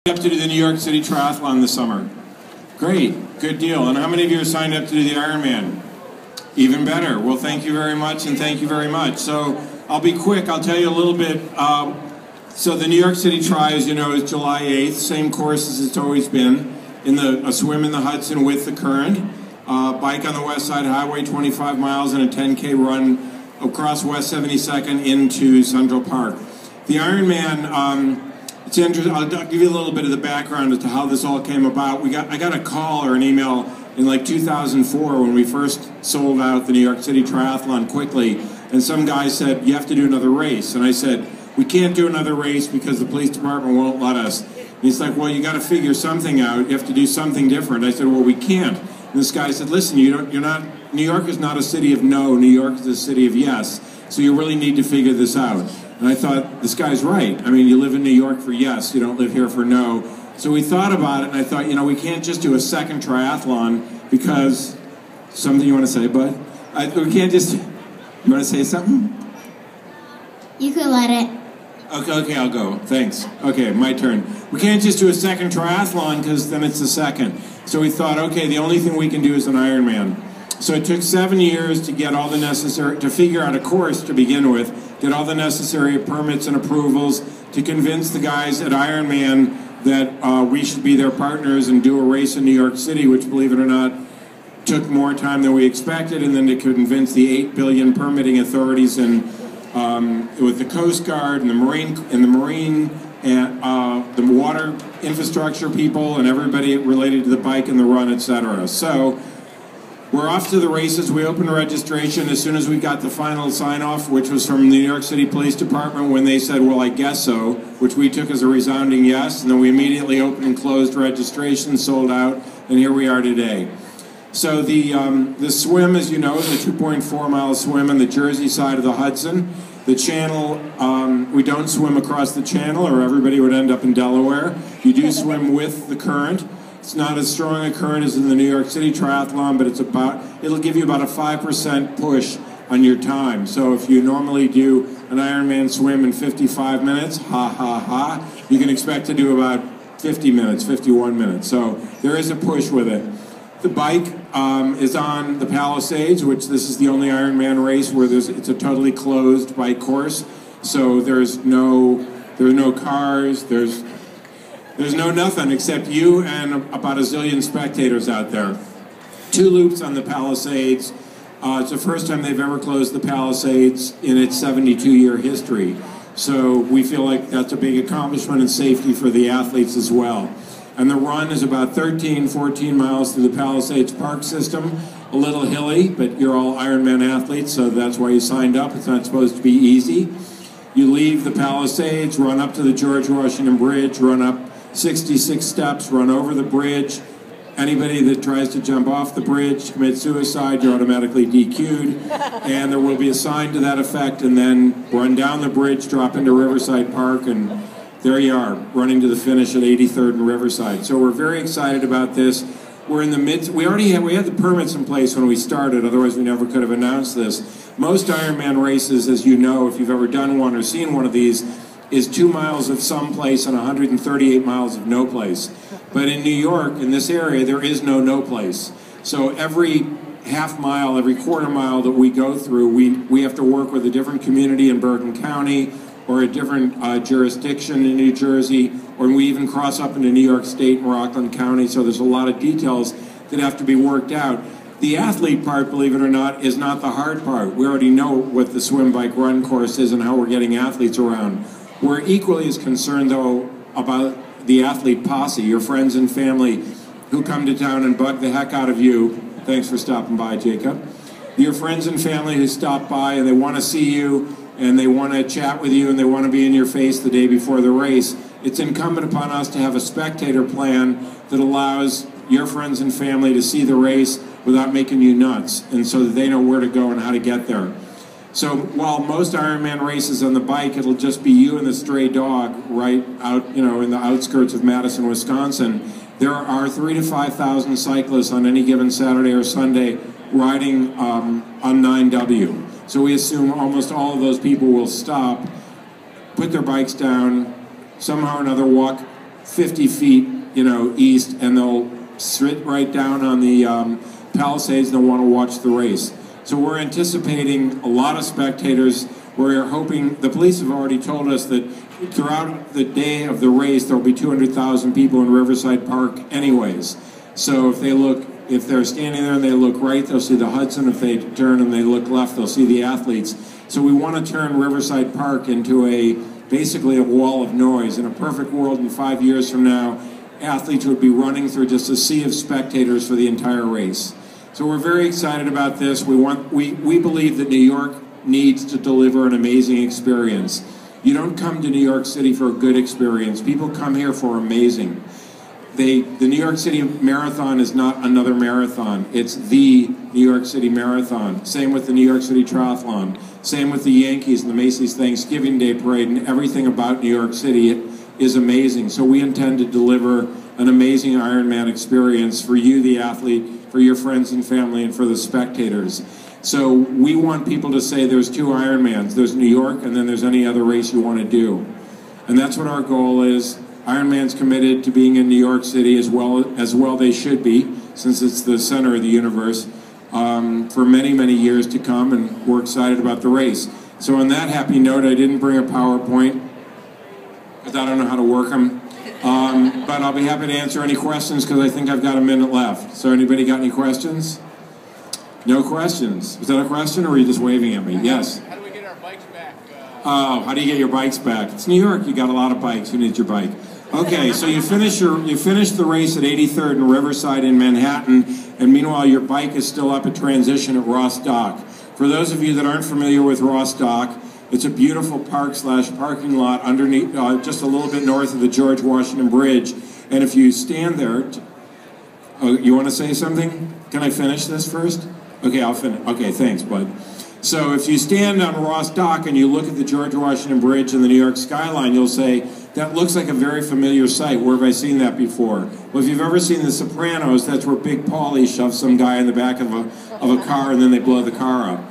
Up to do the New York City Triathlon this summer. Great, good deal. And how many of you are signed up to do the Ironman? Even better. Well, thank you very much, and thank you very much. So I'll be quick. I'll tell you a little bit. So the New York City Tri, as you know, is July 8th. Same course as it's always been. A swim in the Hudson with the current. Bike on the West Side Highway, 25 miles, and a 10K run across West 72nd into Central Park. The Ironman. It's interesting. I'll give you a little bit of the background as to how this all came about. I got a call or an email in like 2004 when we first sold out the New York City Triathlon quickly, and some guy said, you have to do another race. And I said, we can't do another race because the police department won't let us. And he's like, well, you got to figure something out. You have to do something different. I said, well, we can't. And this guy said, listen, you're not. New York is not a city of no. New York is a city of yes. So you really need to figure this out. And I thought, this guy's right. I mean, you live in New York for yes, you don't live here for no. So we thought about it, and I thought, we can't just do a second triathlon because, something you want to say, bud? We can't just, you want to say something? You can let it. Okay, I'll go. Thanks. Okay, my turn. We can't just do a second triathlon because then it's the second. So we thought, okay, the only thing we can do is an Ironman. So it took 7 years to get all the necessary, to figure out a course to begin with, get all the necessary permits and approvals to convince the guys at Ironman that we should be their partners and do a race in New York City, which, believe it or not, took more time than we expected, and then to convince the 8 billion permitting authorities and with the Coast Guard and the Marine and the water infrastructure people and everybody related to the bike and the run, etc. So we're off to the races. We opened registration as soon as we got the final sign-off, which was from the New York City Police Department when they said, well, I guess so, which we took as a resounding yes. And then we immediately opened and closed registration, sold out, and here we are today. So the swim, as you know, is a 2.4-mile swim on the Jersey side of the Hudson. The channel, we don't swim across the channel or everybody would end up in Delaware. You do swim with the current. It's not as strong a current as in the New York City Triathlon, but it'll give you about a 5% push on your time. So if you normally do an Ironman swim in 55 minutes, you can expect to do about 50 minutes, 51 minutes. So there is a push with it. The bike is on the Palisades, which this is the only Ironman race where it's a totally closed bike course. So there's no cars, there's no nothing except you and about a zillion spectators out there. 2 loops on the Palisades. It's the first time they've ever closed the Palisades in its 72-year history. So we feel like that's a big accomplishment and safety for the athletes as well. And the run is about 13, 14 miles through the Palisades Park system. A little hilly, but you're all Ironman athletes, so that's why you signed up. It's not supposed to be easy. You leave the Palisades, run up to the George Washington Bridge, run up 66 steps, run over the bridge. Anybody that tries to jump off the bridge, commit suicide, you're automatically DQ'd. And there will be a sign to that effect, and then run down the bridge, drop into Riverside Park, and there you are, running to the finish at 83rd and Riverside. So we're very excited about this. We're in the midst, we had the permits in place when we started, otherwise we never could have announced this. Most Ironman races, as you know, if you've ever done one or seen one of these, is 2 miles of some place and 138 miles of no place. But in New York, in this area, there is no place. So every half mile, every quarter mile that we go through, we have to work with a different community in Bergen County or a different jurisdiction in New Jersey, or we even cross up into New York State and Rockland County, so there's a lot of details that have to be worked out. The athlete part, believe it or not, is not the hard part. We already know what the swim, bike, run course is and how we're getting athletes around. We're equally as concerned, though, about the athlete posse, your friends and family who come to town and bug the heck out of you. Thanks for stopping by, Jacob. Your friends and family who stop by and they want to see you and they want to chat with you and they want to be in your face the day before the race. It's incumbent upon us to have a spectator plan that allows your friends and family to see the race without making you nuts, and so that they know where to go and how to get there. So while most Ironman races on the bike, it'll just be you and the stray dog right out, in the outskirts of Madison, Wisconsin, there are 3,000 to 5,000 cyclists on any given Saturday or Sunday riding on 9W. So we assume almost all of those people will stop, put their bikes down, somehow or another walk 50 feet, east, and they'll sit right down on the Palisades and they'll want to watch the race. So we're anticipating a lot of spectators. We're hoping, the police have already told us that throughout the day of the race, there'll be 200,000 people in Riverside Park anyways. So if they're standing there and they look right, they'll see the Hudson. If they turn and they look left, they'll see the athletes. So we want to turn Riverside Park into basically a wall of noise. In a perfect world, in 5 years from now, athletes would be running through just a sea of spectators for the entire race. So we're very excited about this. We believe that New York needs to deliver an amazing experience. You don't come to New York City for a good experience. People come here for amazing. The New York City Marathon is not another marathon. It's the New York City Marathon. Same with the New York City Triathlon. Same with the Yankees and the Macy's Thanksgiving Day Parade, and everything about New York City is amazing. So we intend to deliver an amazing Ironman experience for you, the athlete, for your friends and family, and for the spectators. So we want people to say there's two Ironmans. There's New York, and then there's any other race you want to do. And that's what our goal is. Ironman's committed to being in New York City as well they should be, since it's the center of the universe, for many, many years to come, and we're excited about the race. So on that happy note, I didn't bring a PowerPoint, because I don't know how to work them. But I'll be happy to answer any questions, because I think I've got a minute left. So anybody got any questions? No questions. Was that a question, or were you just waving at me? Yes? How do we get our bikes back? Oh, how do you get your bikes back? It's New York. You got a lot of bikes. Who needs your bike? Okay, so you finish the race at 83rd and Riverside in Manhattan, and meanwhile your bike is still up at transition at Ross Dock. For those of you that aren't familiar with Ross Dock, it's a beautiful parking lot underneath, just a little bit north of the George Washington Bridge. And if you stand there, oh, you want to say something? Can I finish this first? Okay, I'll finish. Okay, thanks, bud. So if you stand on Ross Dock and you look at the George Washington Bridge and the New York skyline, you'll say, that looks like a very familiar sight. Where have I seen that before? Well, if you've ever seen The Sopranos, that's where Big Paulie shoves some guy in the back of a car and then they blow the car up.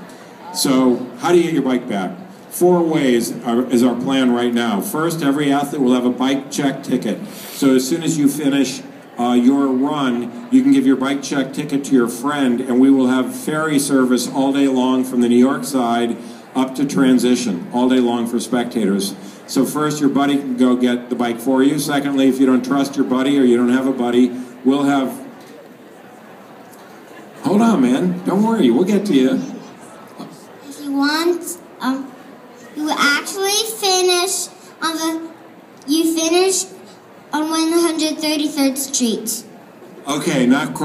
So how do you get your bike back? 4 ways is our plan right now. First, every athlete will have a bike check ticket. So as soon as you finish your run, you can give your bike check ticket to your friend, and we will have ferry service all day long from the New York side up to transition, all day long for spectators. So first, your buddy can go get the bike for you. Secondly, if you don't trust your buddy or you don't have a buddy, we'll have... Hold on, man. Don't worry. We'll get to you. If you want, you actually finish on 133rd Street. Okay, not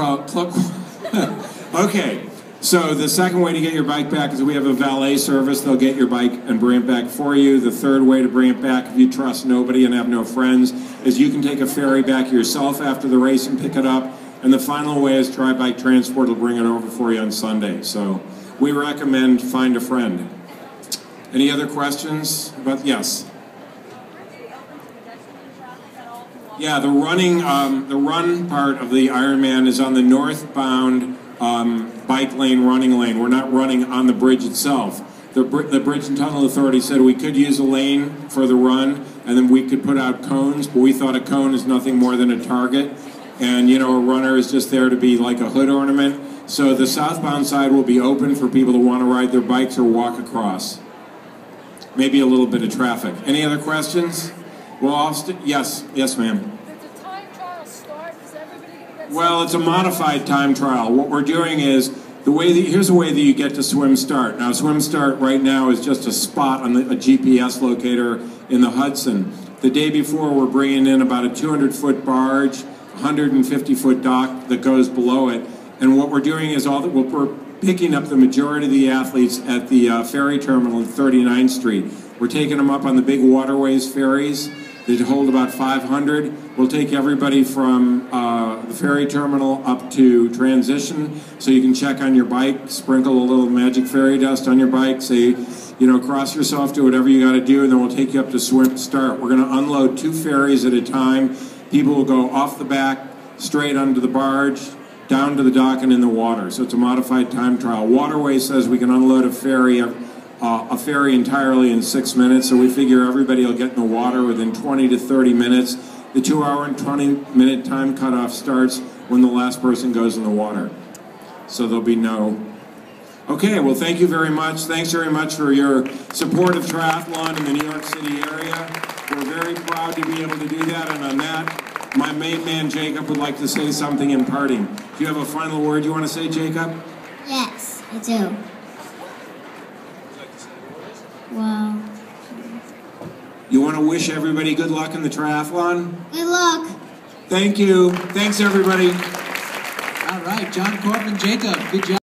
okay. So the second way to get your bike back is we have a valet service. They'll get your bike and bring it back for you. The third way to bring it back, if you trust nobody and have no friends, is you can take a ferry back yourself after the race and pick it up. And the final way is Tri Bike Transport will bring it over for you on Sunday. So we recommend find a friend. Any other questions? Yes. Yeah, the run part of the Ironman is on the northbound bike lane, running lane. We're not running on the bridge itself. The Bridge and Tunnel Authority said we could use a lane for the run, and then we could put out cones, but we thought a cone is nothing more than a target. And, a runner is just there to be like a hood ornament. So the southbound side will be open for people to want to ride their bikes or walk across. Maybe a little bit of traffic. Any other questions? Well, yes, ma'am. Does the time trial start? Is everybody going to get... Well, it's a modified time trial. What we're doing is, here's the way that you get to Swim Start. Now, Swim Start right now is just a spot on a GPS locator in the Hudson. The day before, we're bringing in about a 200-foot barge, 150-foot dock that goes below it. And what we're doing is we're picking up the majority of the athletes at the ferry terminal at 39th Street. We're taking them up on the big waterways ferries. They hold about 500. We'll take everybody from the ferry terminal up to transition, so you can check on your bike, sprinkle a little magic fairy dust on your bike, say, cross yourself, do whatever you got to do, and then we'll take you up to Swim Start. We're going to unload 2 ferries at a time. People will go off the back, straight onto the barge, down to the dock and in the water. So it's a modified time trial. Waterway says we can unload a ferry entirely in 6 minutes, so we figure everybody will get in the water within 20 to 30 minutes. The 2 hour and 20-minute time cutoff starts when the last person goes in the water. So there'll be no... Okay, well, thank you very much. Thanks very much for your support of triathlon in the New York City area. We're very proud to be able to do that. And on that, my main man, Jacob, would like to say something in parting. Do you have a final word you want to say, Jacob? Yes, I do. Wow. You want to wish everybody good luck in the triathlon? Good luck. Thank you. Thanks, everybody. All right, John Corbin, Jacob, good job.